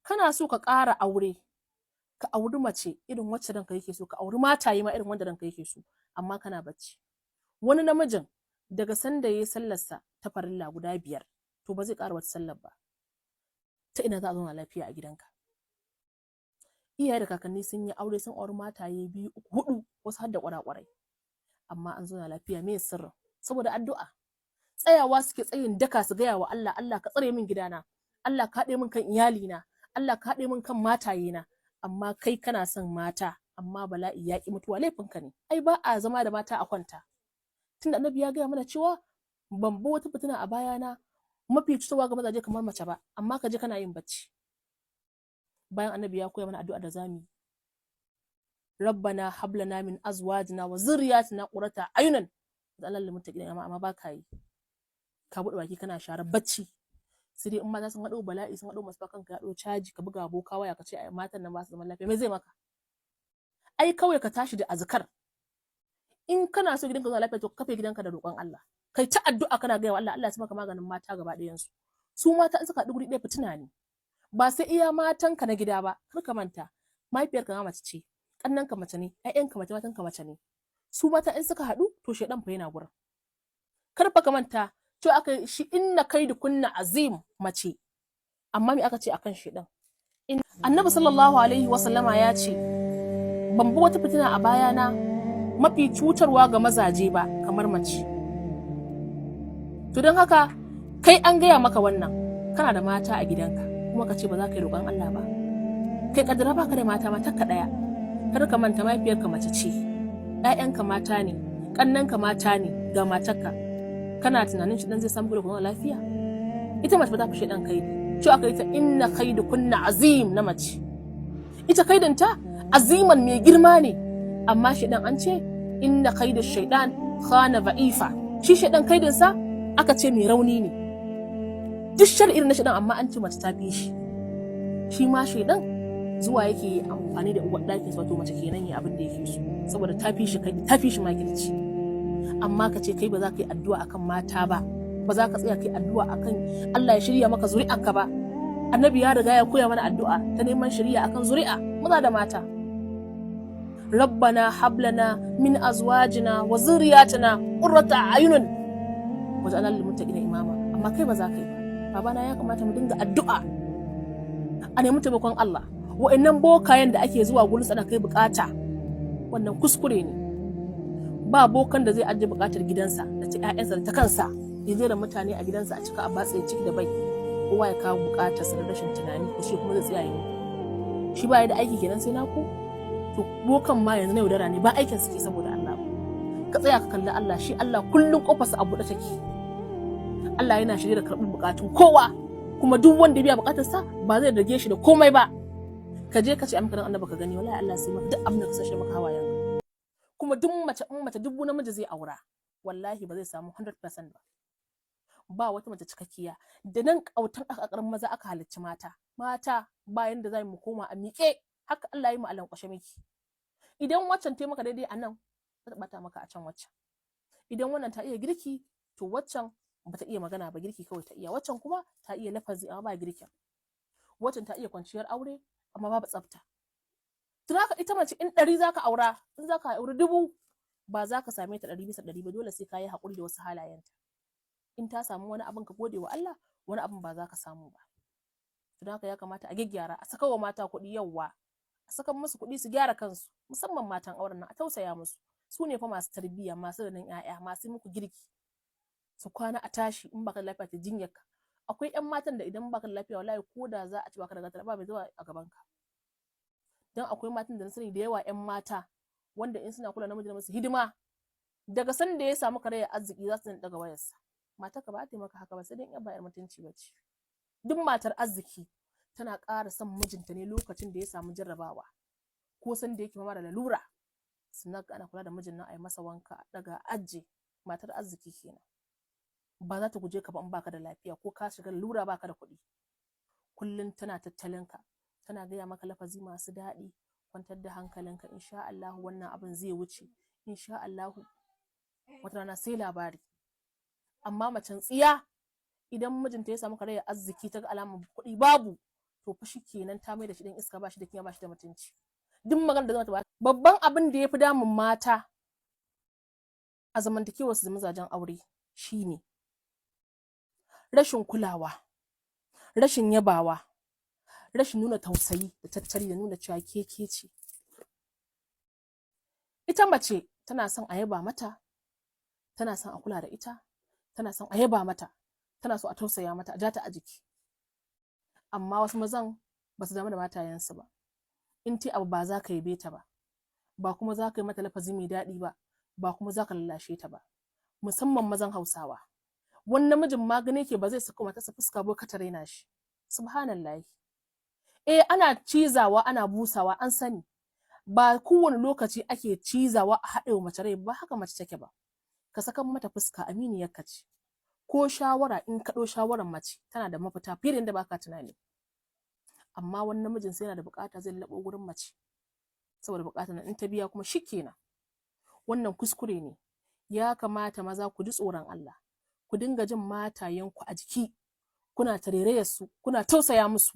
kana so ka ƙara aure, ka auri mace irin wacce ranka yake so, ka auri mataye ma irin wanda ranka yake so, amma kana bacci. Wani namijin daga sanda yayi sallarsa ta farilla guda 5 to ba zai ƙara wata sallar ba. Ta ina za a zauna lafiya a gidanka? Iyaye da kakanni sun yi aure, sun auri mataye 2, 3, 4, wasu har da ƙwarai, amma an zauna lafiya. Me sirrin? Saboda addu'a. Tsayawa suke tsayin daka su gaya wa Allah, Allah ka tsare min gidana, Allah ka haɗe min kan iyalina, Allah ka haɗe min kan matayena. Amma kai kana son mata, amma bala'i ya ƙi mutuwa, laifinka ne. Ai ba a zama da mata a kwanta. Tunda Annabi ya gaya mana cewa ban ba wata fitina a bayana mafi cutarwa ga mazaje kamar mace ba, amma ka je kana yin bacci. Bayan Annabi ya koya mana addu'a da zamu yi. Rabbana hab lana min azwajina wa zurriyatina qurrata ayunan waj'alna lil muttaqina imama, amma ba ka yi. Ka buɗe baki kana sharar bacci. Sai dai in mata sun haɗo bala'i, sun haɗo masu kanka ya haɗo caji, ka buga boka waya ka ce ai matan nan ba su zaman lafiya, me zai maka? Ai kawai ka tashi da azkar. In kana so gidanka zuwa lafiya to kafe gidanka da roƙon Allah. Kai ta addu'a kana gaya wa Allah, Allah ya maka maganin mata gaba ɗayan su. Su mata in suka haɗu guri ɗaya fitina ne. Ba sai iya matanka na gida ba, kar ka manta. Mahaifiyarka ma mace ce, ƙannanka mace ne, ƴaƴanka mace, matanka mace ne. Su mata in suka haɗu to shedan fa yana gurin. Kar fa ka manta to aka shi inna kaidukunna azim mace. Amma me aka ce akan shedan? Annabi sallallahu alaihi wasallama ya ce ban bi wata fitina a bayana mafi cutarwa ga mazaje ba kamar mace. To don haka kai an gaya maka wannan, kana da mata a gidanka kuma ka ce ba za ka yi roƙon Allah ba. Kai kaddara baka da mata, matarka ɗaya. Kar ka manta mahaifiyarka mace ce, ƴaƴanka mata ne, ƙannanka mata ne, ga matarka. Kana tunanin shi dan zai samu da kuma lafiya? Ita mace ba ta fi shedan kai. Cewa aka yi ta inna kaidukunna azim na mace. Ita kaidanta aziman mai girma ne, amma shedan an ce inna kaidu shaidan khana ba'ifa. Shi shedan kaidinsa aka ce mai rauni ne. Duk shari'ir na shedan amma an ce mace ta fi shi. Shi ma shedan zuwa yake amfani da uwar ɗakin wato mace kenan ya abin da yake so, saboda ta fi shi kai, ta fi shi makirci. Amma ka ce kai ba za ka yi addu'a akan mata ba, ba za ka tsaya kai addu'a akan Allah ya shirya maka zuri'anka ba. Annabi ya riga ya koya mana addu'a ta neman shiriya akan zuri'a, maza da mata. Rabbana hab lana min azwajina wa zurriyatina qurrata ayunin waj'alna lil muttaqina imama. Amma kai ba za ka yi ba. Babana ya kamata mu dinga addu'a. A nemi taimakon Allah. Wa'annan bokayen da ake zuwa gurin sana kai bukata, wannan kuskure ne. Ba bokan da zai ajiye bukatar gidansa da ta ƴaƴansa da ta kansa, ya jera mutane a gidansa a cika a batsaye ciki da bai. Kowa ya kawo bukatar sa da rashin tunani, ko shi kuma zai tsaya yi. Shi ba ya da aiki kenan sai naku? To bokan ma yanzu na yaudara ne, ba aikin suke saboda Allah. Ka tsaya ka kalli Allah, shi Allah kullum kofarsa a buɗe take. Allah yana shirye da karɓar bukatun kowa, kuma duk wanda ya biya bukatarsa ba zai rage shi da komai ba. Ka je ka ce amka dan annabi ka gani, wallahi Allah sai maka duk abin da ka sashe maka hawayen. Kuma duk mace in mace duk namiji zai aura, wallahi ba zai samu 100% ba. Ba wata mace cikakkiya da nan kautan akarin maza aka halicci mata. Mata bayan da za mu koma a miƙe, haka Allah ya yi mu alan kwashe miki. Idan waccan ta maka daidai a nan, ta bata maka a can waccan. Idan wannan ta iya girki, to waccan bata iya magana ba, girki kawai ta iya. Waccan kuma ta iya lafazi amma ba girkin. Waccan ta iya kwanciyar aure amma babu tsafta. Tun haka ita mace in 100 zaka aura, in zaka aure 1000, ba za ka same ta 100% ba, dole sai ka yi haƙuri da wasu halayenta. In ta samu wani abin ka gode wa Allah, wani abin ba za ka samu ba. Tun haka ya kamata a gyaggyara, a saka wa mata kuɗi yawwa, a saka musu kuɗi su gyara kansu, musamman matan auren nan a tausaya musu. Su ne fa masu tarbiyya, masu renon 'ya'ya, masu muku girki. Su kwana a tashi in baka lafiya ta jinyarka. Akwai 'yan matan da idan baka lafiya wallahi ko da za a ci baka da gata ba mai zuwa a gaban ka. Dan akwai matan da na sani da yawa 'yan mata wanda in suna kula namiji da musu hidima, daga san da ya samu karayar arziki za su daga wayarsa. Matar ka ba ta maka haka ba, sai dai in ba 'yar mutunci ba ce. Duk matar arziki tana ƙara son mijinta ne lokacin da ya samu jarrabawa, ko san da yake fama da lalura. Sannan ana kula da mijin nan a yi masa wanka, daga ajiye. Matar arziki kenan. Ba za ta guje ka ba in baka da lafiya, ko ka shiga lalura baka da kuɗi. Kullum tana tattalinka, tana gaya maka lafazi masu daɗi. Kwantar da hankalinka, insha Allah wannan abin zai wuce, insha Allah wata rana sai labari. Amma macen tsiya, idan mijinta ya samu karayar arziki ta ga alamar kuɗi babu, to fa kenan ta mai da shi dan iska, ba shi da kima, ba shi da mutunci. Duk magana da zama ta babban abin da yafi damun mata a zamantakewar su da mazajen aure shine rashin kulawa, rashin yabawa, rashin nuna tausayi da tattali da nuna cewa ke ce. Ita mace tana son a yaba mata, tana son a kula da ita, tana son a yaba mata, tana so a tausaya mata, a ja ta a jiki. Amma wasu mazan ba su damu da matayensu ba. In ti abu ba za ka yabe ta ba, ba kuma za ka yi mata lafazi mai daɗi ba, ba kuma za ka lallashe ta ba. Musamman mazan Hausawa. Wani namijin magani ke ba zai saka matarsa fuska ba ka ta raina shi. Subhanallahi. Ana cizawa ana busawa an sani. Ba kowane lokaci ake cizawa a haɗe wa mace rai ba, haka mace take ba. Ka saka mata fuska, aminiyarka ce. Ko shawara in ka ɗau shawarar mace tana da mafita fiye da yadda baka tunani. Amma wani namijin sai yana da bukata zai labo gurin mace. Saboda bukatar nan in ta biya kuma shikenan. Wannan kuskure ne. Ya kamata maza ku ji tsoron Allah. Ku dinga jin matayenku a jiki. Kuna tarairayar su, kuna tausaya musu.